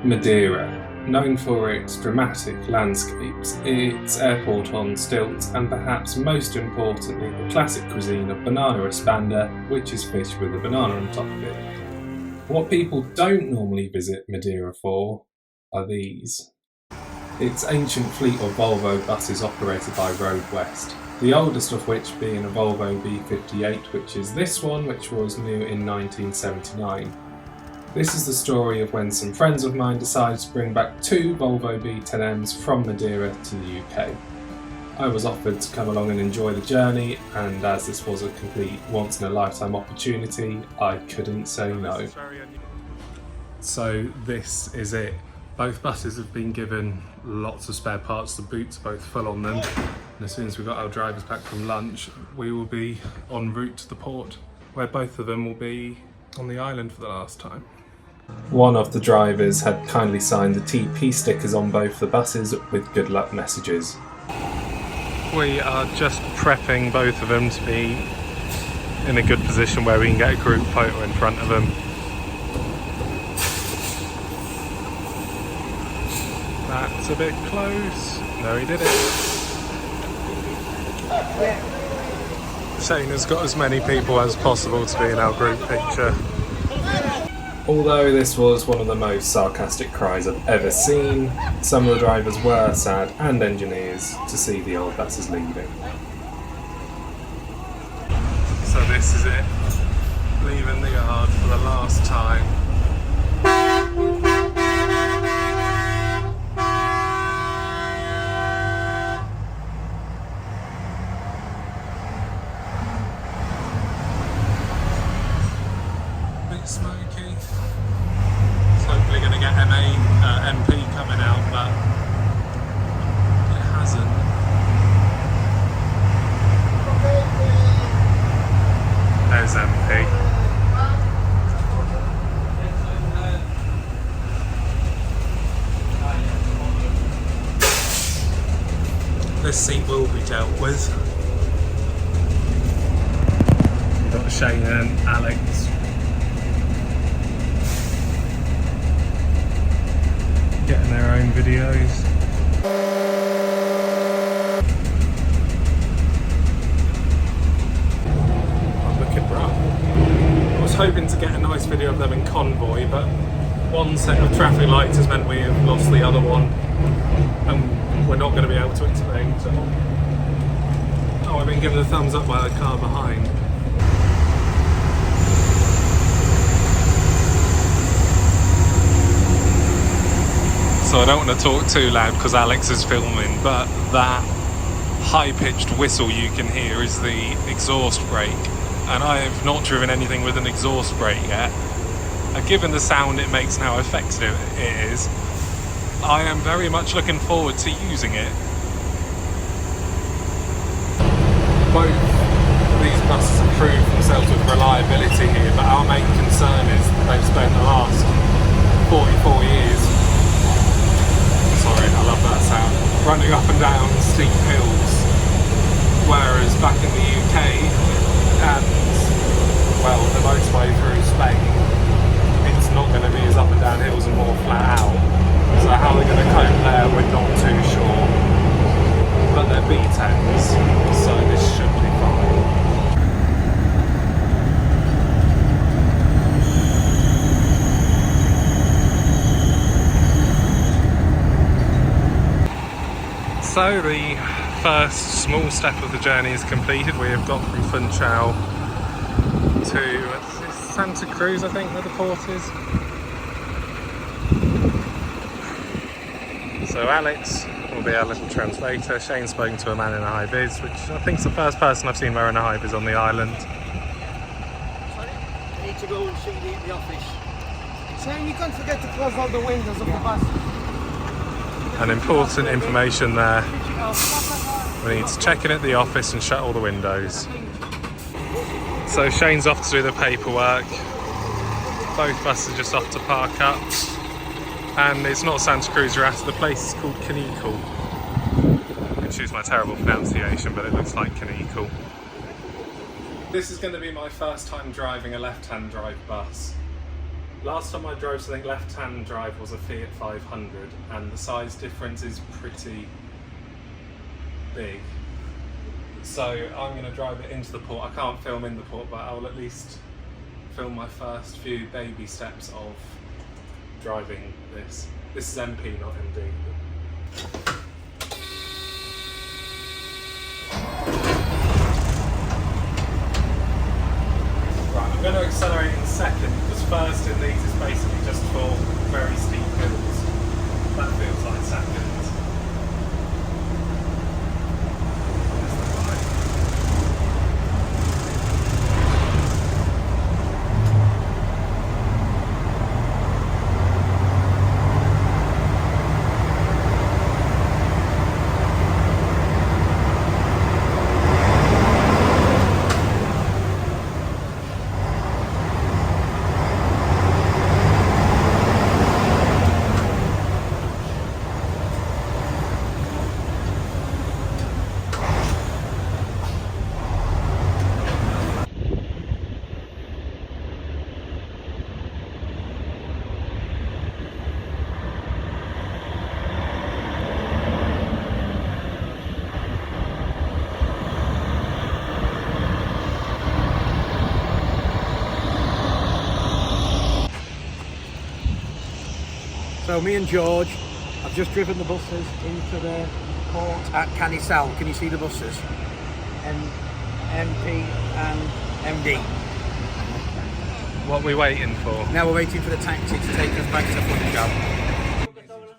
Madeira, known for its dramatic landscapes, its airport on stilts, and perhaps most importantly the classic cuisine of banana espanda, which is fish with a banana on top of it. What people don't normally visit Madeira for are these. Its ancient fleet of Volvo buses operated by Road West, the oldest of which being a Volvo B10Ms, which is this one, which was new in 1979. This is the story of when some friends of mine decided to bring back two Volvo B10Ms from Madeira to the UK. I was offered to come along and enjoy the journey, and as this was a complete once-in-a-lifetime opportunity, I couldn't say no. So this is it. Both buses have been given lots of spare parts, the boots are both full on them, and as soon as we've got our drivers back from lunch, we will be en route to the port, where both of them will be on the island for the last time. One of the drivers had kindly signed the TP stickers on both the buses with good luck messages. We are just prepping both of them to be in a good position where we can get a group photo in front of them. That's a bit close. No, he did it. Shane has got as many people as possible to be in our group picture. Although this was one of the most sarcastic cries I've ever seen, some of the drivers were sad, and engineers, to see the old buses leaving. So this is it, leaving the yard for the last time. Bit smoky. It's hopefully going to get MP coming out, but it hasn't. There's MP. This seat will be dealt with. We've got Shane and Alex getting their own videos. I'm looking rough. I was hoping to get a nice video of them in convoy, but one set of traffic lights has meant we have lost the other one, and we're not going to be able to explain. So, oh, I've been given a thumbs up by the car behind. So I don't want to talk too loud because Alex is filming, but that high-pitched whistle you can hear is the exhaust brake, and I have not driven anything with an exhaust brake yet. And given the sound it makes and how effective it is, I am very much looking forward to using it. Both these buses have proved themselves with reliability here, but our main concern is that they've spent the last 44 years, sorry, I love that sound, running up and down steep hills, whereas back in the UK and, well, the motorway through Spain, it's not going to be as up and down hills and more flat out. So how they're going to cope there, we're not too sure. But they're B10s, so this should be fine. So the first small step of the journey is completed. We have got from Funchal to Santa Cruz, I think, where the port is. So Alex will be our little translator. Shane's spoken to a man in a high-vis, which I think is the first person I've seen wearing a high-vis on the island. Sorry? I need to go and see the office. Shane, you can't forget to close all the windows of the bus. An important information there. We need to check in at the office and shut all the windows. So Shane's off to do the paperwork. Both buses are just off to park up. And it's not Santa Cruz you're at, the place is called Canicule. Excuse my terrible pronunciation, but it looks like Canicule. This is going to be my first time driving a left-hand drive bus. Last time I drove something left-hand drive was a Fiat 500, and the size difference is pretty big. So I'm going to drive it into the port. I can't film in the port, but I'll at least film my first few baby steps of driving this. This is MP, not MD. Right, I'm going to accelerate in a second, because first in these is basically just for very steep hills. That feels like seconds. So me and George have just driven the buses into the port at Canisal. Can you see the buses? MP and MD. What are we waiting for? Now we're waiting for the taxi to take us back to Funchal.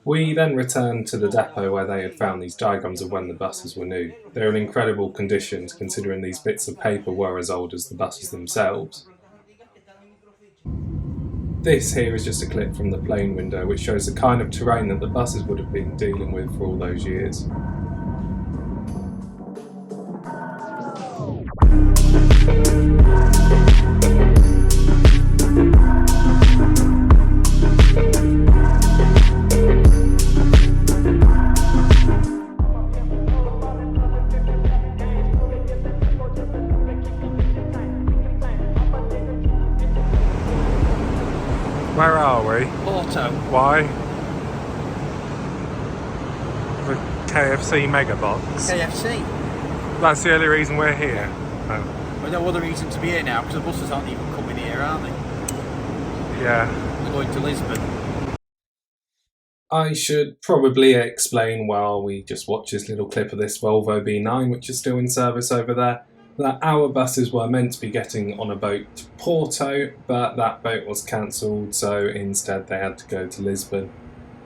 We then returned to the depot where they had found these diagrams of when the buses were new. They're in incredible conditions considering these bits of paper were as old as the buses themselves. This here is just a clip from the plane window which shows the kind of terrain that the buses would have been dealing with for all those years. Where are we? Porto. Why? The KFC mega box. KFC. That's the only reason we're here. Oh. There's no other reason to be here now because the buses aren't even coming here, are they? Yeah. They're going to Lisbon. I should probably explain while we just watch this little clip of this Volvo B10 which is still in service over there, that our buses were meant to be getting on a boat to Porto, but that boat was cancelled, so instead they had to go to Lisbon,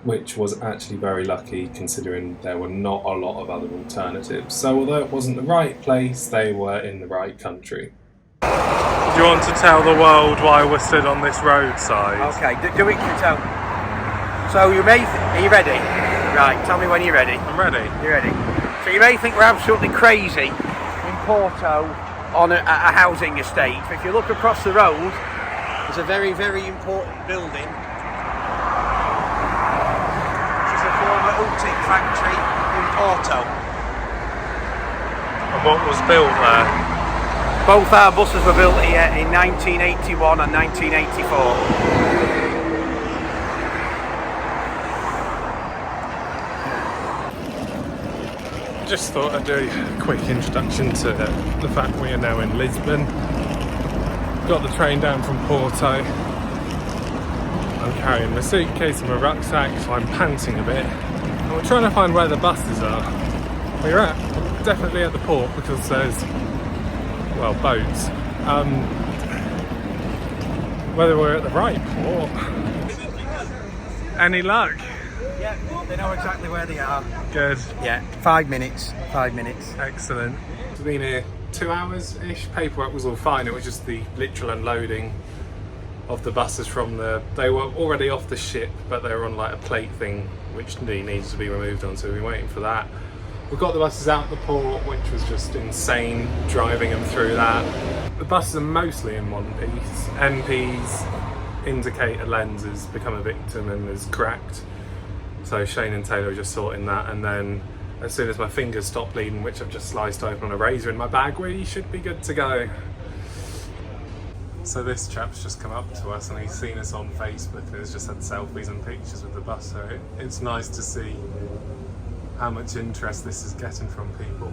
which was actually very lucky considering there were not a lot of other alternatives. So although it wasn't the right place, they were in the right country. Do you want to tell the world why we're stood on this roadside? Okay, do it yourself. So you may are you ready? Right, tell me when you're ready. I'm ready. You're ready. So you may think we're absolutely crazy Porto on a housing estate. If you look across the road, there's a very, very important building. Which is a former Ultic factory in Porto. And what was built there? Both our buses were built here in 1981 and 1984. Just thought I'd do a quick introduction to the fact we are now in Lisbon. Got the train down from Porto. I'm carrying my suitcase and my rucksack, so I'm panting a bit. And we're trying to find where the buses are. We're definitely at the port because there's, well, boats. Whether we're at the right port. Any luck? Yeah, they know exactly where they are. Good. Yeah, 5 minutes. 5 minutes. Excellent. We've been here 2 hours-ish. Paperwork was all fine. It was just the literal unloading of the buses from they were already off the ship, but they were on like a plate thing which needed to be removed on, so we've been waiting for that. We've got the buses out the port, which was just insane driving them through that. The buses are mostly in one piece. MP's indicator lens has become a victim and is cracked. So Shane and Taylor are just sorting that, and then as soon as my fingers stop bleeding, which I've just sliced open on a razor in my bag, we should be good to go. So this chap's just come up to us and he's seen us on Facebook and has just had selfies and pictures with the bus, so it's nice to see how much interest this is getting from people.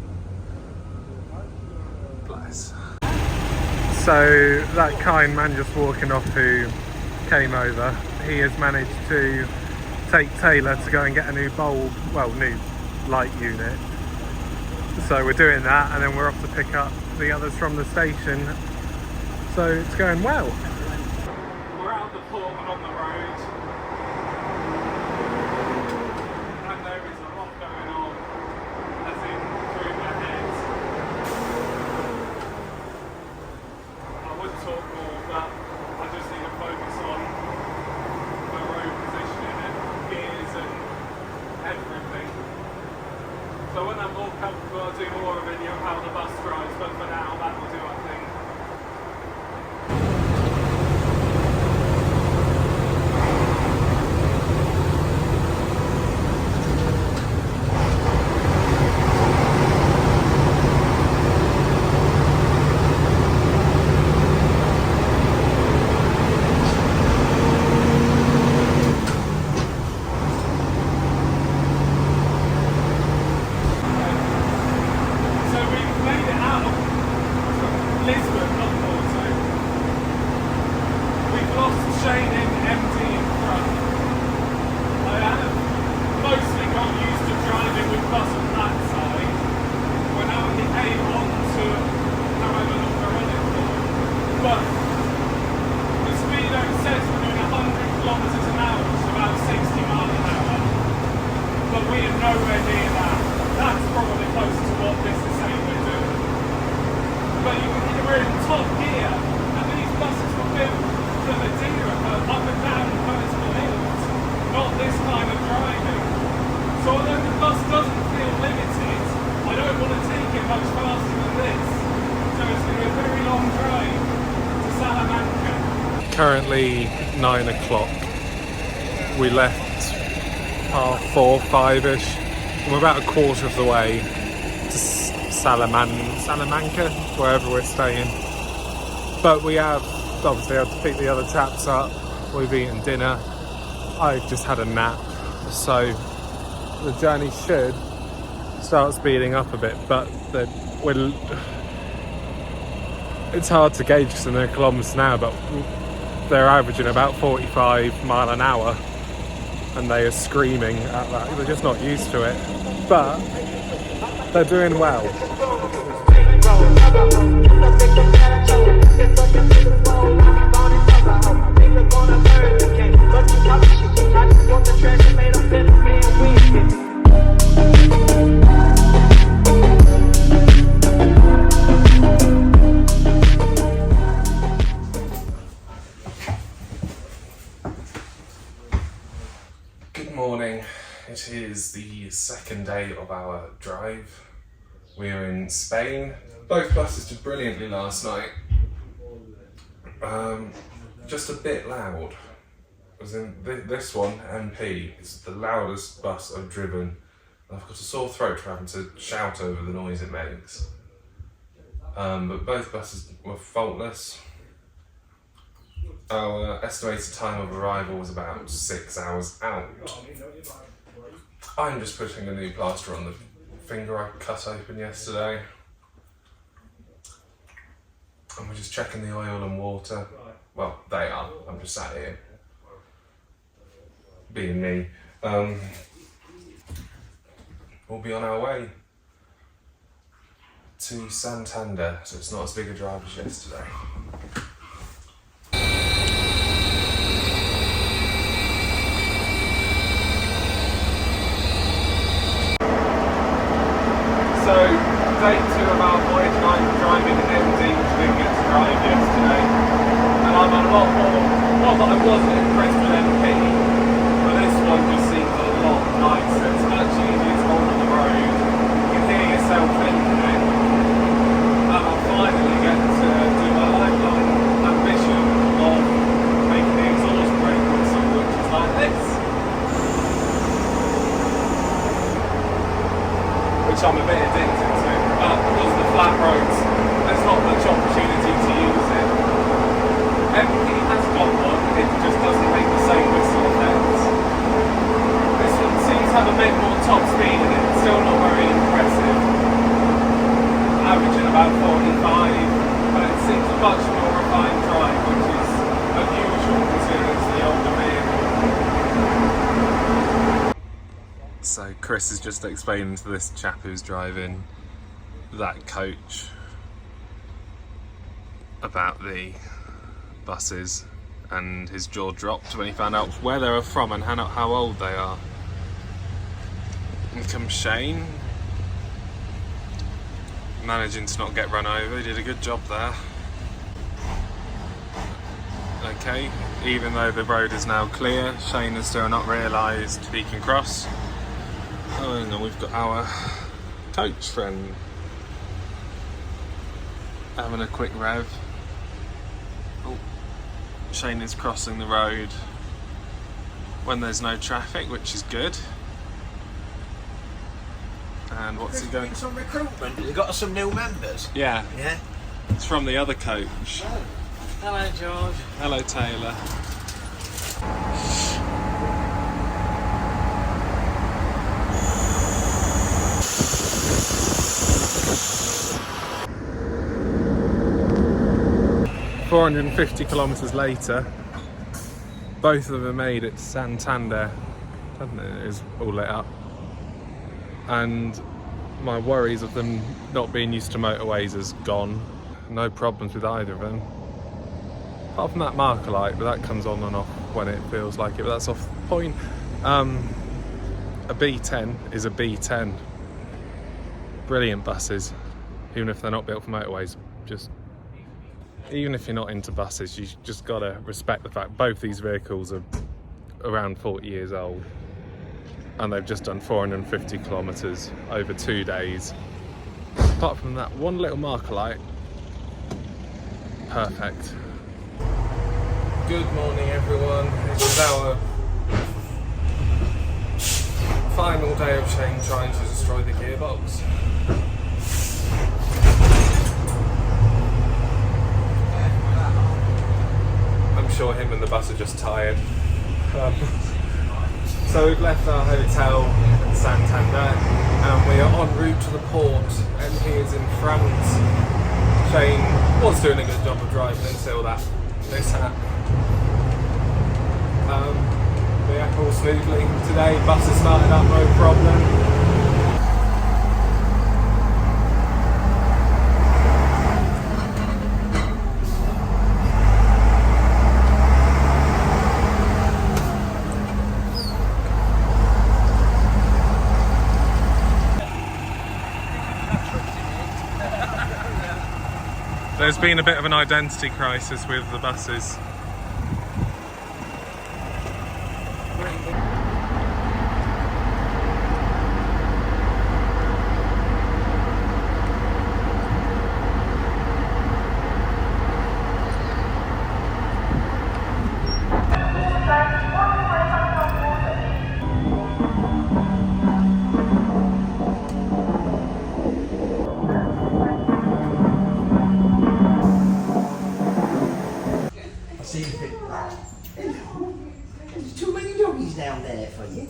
Bless. So that kind man just walking off who came over, he has managed to take Taylor to go and get a new bulb, well, new light unit. So we're doing that and then we're off to pick up the others from the station. So it's going well. We're out the port and on the road, and there is a lot going on, as in through my head. I would talk more, but I just need to focus on my road positioning and gears and everything. So when I'm more comfortable, I'll do more of a video of how the bus drives, but for now that will do, I think. Lisbon, not Porto. We've lost Shane empty in front. I have mostly got used to driving with bus on that side. We're now able to however long we're on it for. But the speedo says we're doing 100 kilometres an hour, which is about 60 miles an hour. But we are nowhere near that. That's probably closer to what this is saying we're doing. But you can hear we're in top gear, and these buses were built for Madeira, for up and down vertical hills, not this kind of driving. So although the bus doesn't feel limited, I don't want to take it much faster than this. So it's going to be a very long drive to Salamanca. Currently 9 o'clock. We left 4:30, 5-ish. We're about a quarter of the way to Salamanca, wherever we're staying. But we have obviously had to pick the other chaps up. We've eaten dinner. I've just had a nap. So the journey should start speeding up a bit, but it's hard to gauge because they're kilometres now, but they're averaging about 45 mile an hour and they are screaming at that. They're just not used to it, but they're doing well. Good morning. It is the second day of our drive. We are in Spain. Both buses did brilliantly last night. Just a bit loud. As in this one, MP, is the loudest bus I've driven. I've got a sore throat for having to shout over the noise it makes. But both buses were faultless. Our estimated time of arrival was about 6 hours out. I'm just putting a new plaster on the finger I cut open yesterday. And we're just checking the oil and water. Well, they are. I'm just sat here. Being me. We'll be on our way to Santander, so it's not as big a drive as yesterday. So, day 2 of our voyage, and I'm driving an MD which didn't get to drive yesterday. And I'm a lot more, not that I wasn't impressed with MP, but this one just seems a lot nicer. It's much easier to hold on the road. You can hear yourself thinking. And I'll finally get to do my lifelong ambition of making the exhaust brake whistle, which is like this. Which I'm a bit addicted to, but because of the flat roads, there's not much opportunity to use it. Everything has got one, it just doesn't make the same whistle effects. This one seems to have a bit more top speed in it, it's still not very impressive. Averaging about 45, but it seems a much more refined drive, which is unusual considering it's the older vehicle. So Chris is just explaining to this chap who's driving that coach about the buses, and his jaw dropped when he found out where they were from and how old they are. And comes Shane, managing to not get run over. He did a good job there. Okay, even though the road is now clear, Shane has still not realised he can cross. Oh, and then we've got our coach friend having a quick rev. Oh, Shane is crossing the road when there's no traffic, which is good. And what's he going? Some recruitment. You got some new members. Yeah. Yeah. It's from the other coach. Oh. Hello, George. Hello, Taylor. $450 kilometres later, both of them made it to Santander. It is all lit up. And my worries of them not being used to motorways is gone. No problems with either of them. Apart from that marker light, but that comes on and off when it feels like it, but that's off the point. A B10 is a B10. Brilliant buses, even if they're not built for motorways. Even if you're not into buses, you just gotta respect the fact both these vehicles are around 40 years old. And they've just done 450 kilometres over 2 days. Apart from that one little marker light, perfect. Good morning, everyone. This is our final day of Shane trying to destroy the gearbox. I'm sure him and the bus are just tired. So we've left our hotel in Santander and we are en route to the port. MP is in France. Shane was doing a good job of driving until that mishap. Yeah, all smoothly today. Bus has started up, no problem. There's been a bit of an identity crisis with the buses. There's too many doggies down there for you.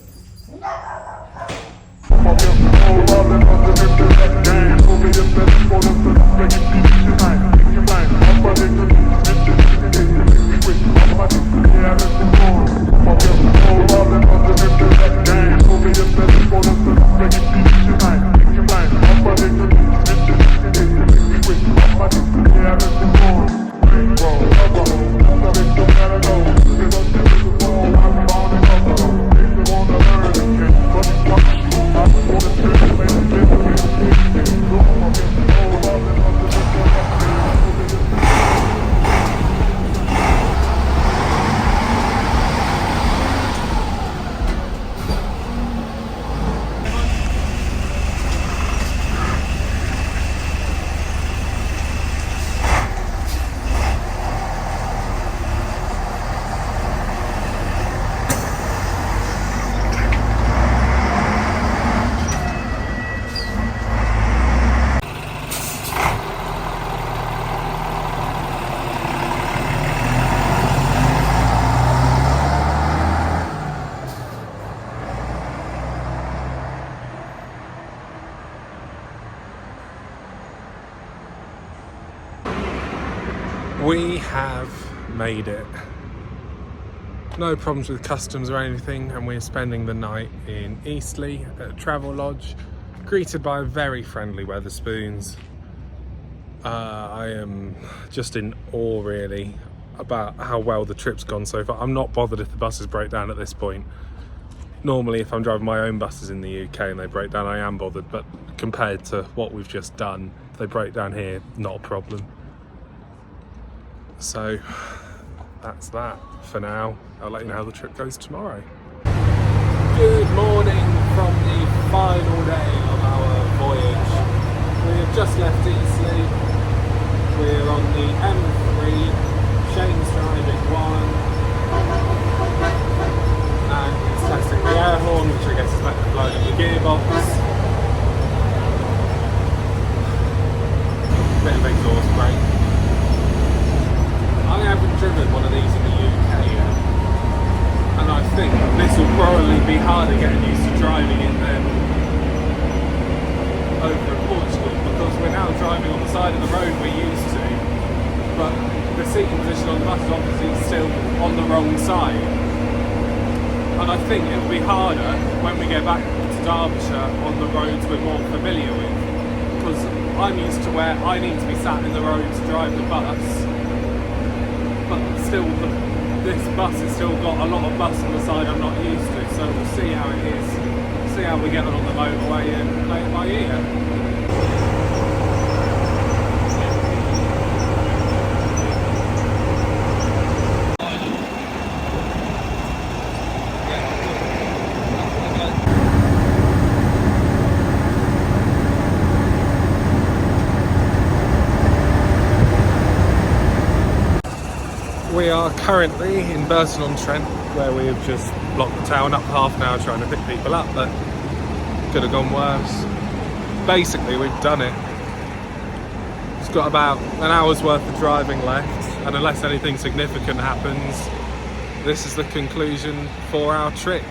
We have made it. No problems with customs or anything, and we're spending the night in Eastleigh at a travel lodge, greeted by very friendly Wetherspoons. I am just in awe really about how well the trip's gone so far. I'm not bothered if the buses break down at this point. Normally if I'm driving my own buses in the UK and they break down, I am bothered, but compared to what we've just done, if they break down here, not a problem. So that's that for now. I'll let you know how the trip goes tomorrow. Good morning from the final day of our voyage. We have just left Eastleigh. We're on the M3, Shane's driving one, and it's testing the air horn, which I guess is meant to blow in the gearbox. Bit of exhaust brake. I haven't driven one of these in the UK yet, and I think this will probably be harder getting used to driving it than over in Portugal, because we're now driving on the side of the road we're used to, but the seating position on the bus is obviously still on the wrong side, and I think it will be harder when we get back to Derbyshire on the roads we're more familiar with, because I'm used to where I need to be sat in the road to drive the bus. But still, this bus has still got a lot of bus on the side I'm not used to, so we'll see how it is, see how we get on the motorway and play it by ear. We are currently in Burton-on-Trent, where we have just blocked the town up for half an hour trying to pick people up, but could have gone worse. Basically, we've done it. It's got about an hour's worth of driving left, and unless anything significant happens, this is the conclusion for our trip.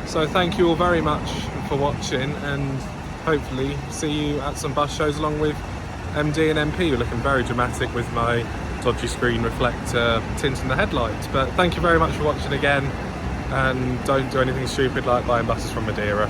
So thank you all very much for watching, and hopefully see you at some bus shows along with MD and MP. We're looking very dramatic with my dodgy screen reflector tint in the headlights. But thank you very much for watching again, and don't do anything stupid like buying buses from Madeira.